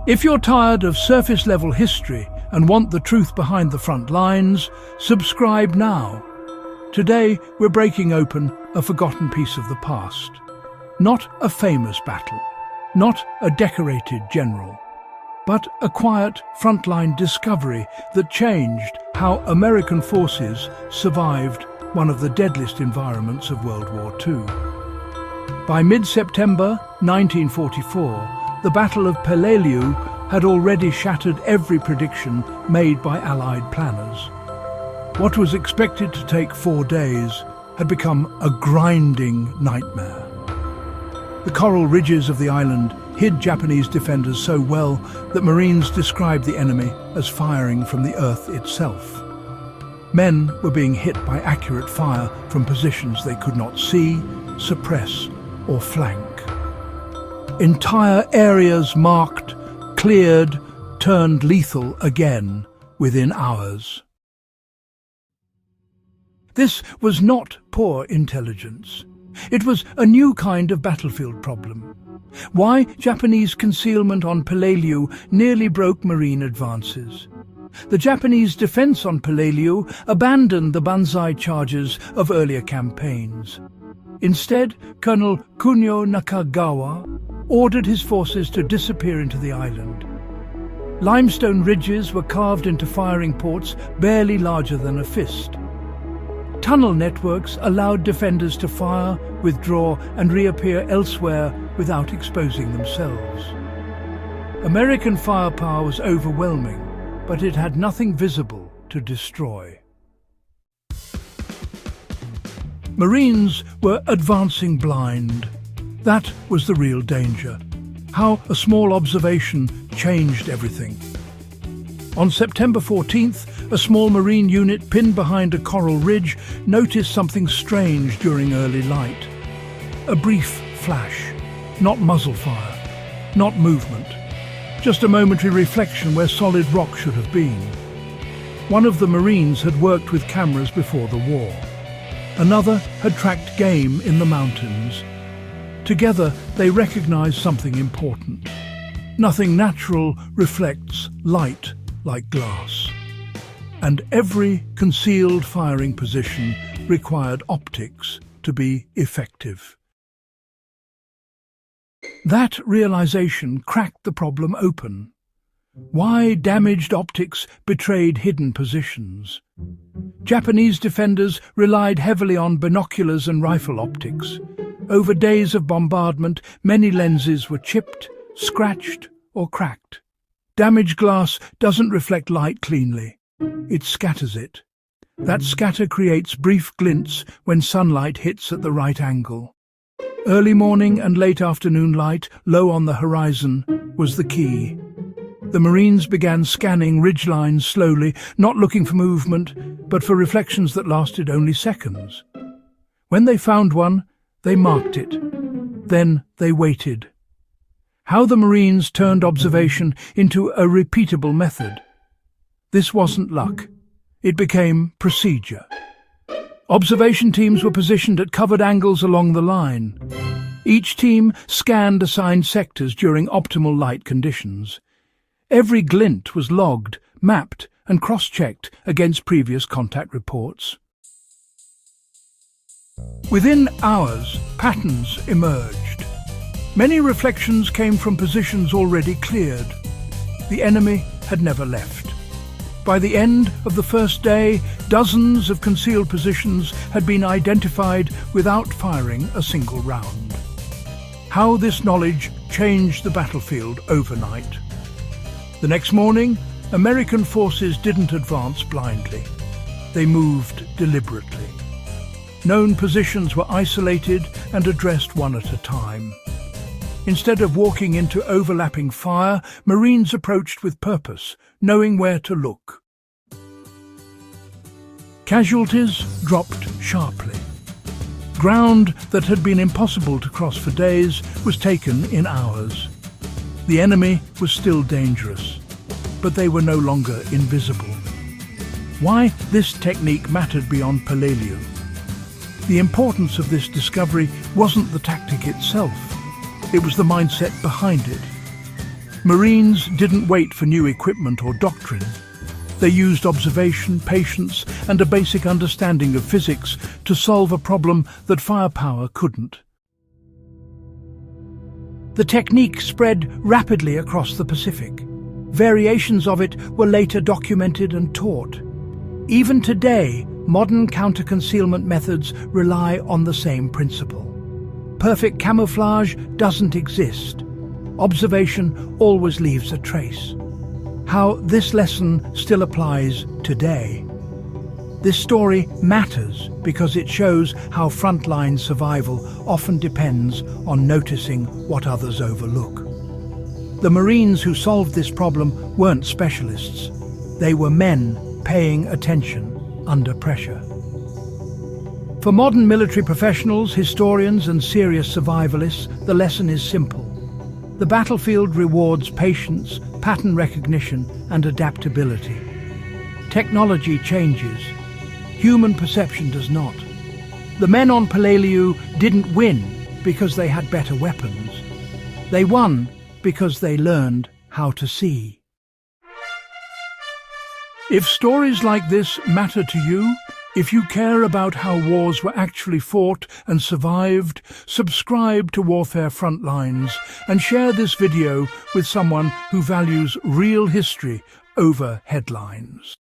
If you're tired of surface-level history and want the truth behind the front lines, subscribe now. Today, we're breaking open a forgotten piece of the past. Not a famous battle, not a decorated general, but a quiet frontline discovery that changed how American forces survived one of the deadliest environments of World War II. By mid-September 1944, the Battle of Peleliu had already shattered every prediction made by Allied planners. What was expected to take 4 days had become a grinding nightmare. The coral ridges of the island hid Japanese defenders so well that Marines described the enemy as firing from the earth itself. Men were being hit by accurate fire from positions they could not see, suppress, or flank. Entire areas marked, cleared, turned lethal again within hours. This was not poor intelligence. It was a new kind of battlefield problem. Why Japanese concealment on Peleliu nearly broke Marine advances. The Japanese defense on Peleliu abandoned the banzai charges of earlier campaigns. Instead, Colonel Kunio Nakagawa ordered his forces to disappear into the island. Limestone ridges were carved into firing ports barely larger than a fist. Tunnel networks allowed defenders to fire, withdraw, and reappear elsewhere without exposing themselves. American firepower was overwhelming, but it had nothing visible to destroy. Marines were advancing blind. That was the real danger. How a small observation changed everything. On September 14th, a small Marine unit pinned behind a coral ridge noticed something strange during early light. A brief flash, not muzzle fire, not movement, just a momentary reflection where solid rock should have been. One of the Marines had worked with cameras before the war. Another had tracked game in the mountains. Together, they recognized something important. Nothing natural reflects light like glass. And every concealed firing position required optics to be effective. That realization cracked the problem open. Why damaged optics betrayed hidden positions? Japanese defenders relied heavily on binoculars and rifle optics. Over days of bombardment, many lenses were chipped, scratched, or cracked. Damaged glass doesn't reflect light cleanly. It scatters it. That scatter creates brief glints when sunlight hits at the right angle. Early morning and late afternoon light, low on the horizon, was the key. The Marines began scanning ridgelines slowly, not looking for movement, but for reflections that lasted only seconds. When they found one, they marked it. Then they waited. How the Marines turned observation into a repeatable method. This wasn't luck. It became procedure. Observation teams were positioned at covered angles along the line. Each team scanned assigned sectors during optimal light conditions. Every glint was logged, mapped, and cross-checked against previous contact reports. Within hours, patterns emerged. Many reflections came from positions already cleared. The enemy had never left. By the end of the first day, dozens of concealed positions had been identified without firing a single round. How this knowledge changed the battlefield overnight. The next morning, American forces didn't advance blindly. They moved deliberately. Known positions were isolated and addressed one at a time. Instead of walking into overlapping fire, Marines approached with purpose, knowing where to look. Casualties dropped sharply. Ground that had been impossible to cross for days was taken in hours. The enemy was still dangerous, but they were no longer invisible. Why this technique mattered beyond Peleliu. The importance of this discovery wasn't the tactic itself, it was the mindset behind it. Marines didn't wait for new equipment or doctrine. They used observation, patience, and a basic understanding of physics to solve a problem that firepower couldn't. The technique spread rapidly across the Pacific. Variations of it were later documented and taught. Even today, modern counter-concealment methods rely on the same principle. Perfect camouflage doesn't exist. Observation always leaves a trace. How this lesson still applies today. This story matters because it shows how frontline survival often depends on noticing what others overlook. The Marines who solved this problem weren't specialists. They were men paying attention under pressure. For modern military professionals, historians, and serious survivalists, the lesson is simple. The battlefield rewards patience, pattern recognition, and adaptability. Technology changes. Human perception does not. The men on Peleliu didn't win because they had better weapons. They won because they learned how to see. If stories like this matter to you, if you care about how wars were actually fought and survived, subscribe to Warfare Frontlines and share this video with someone who values real history over headlines.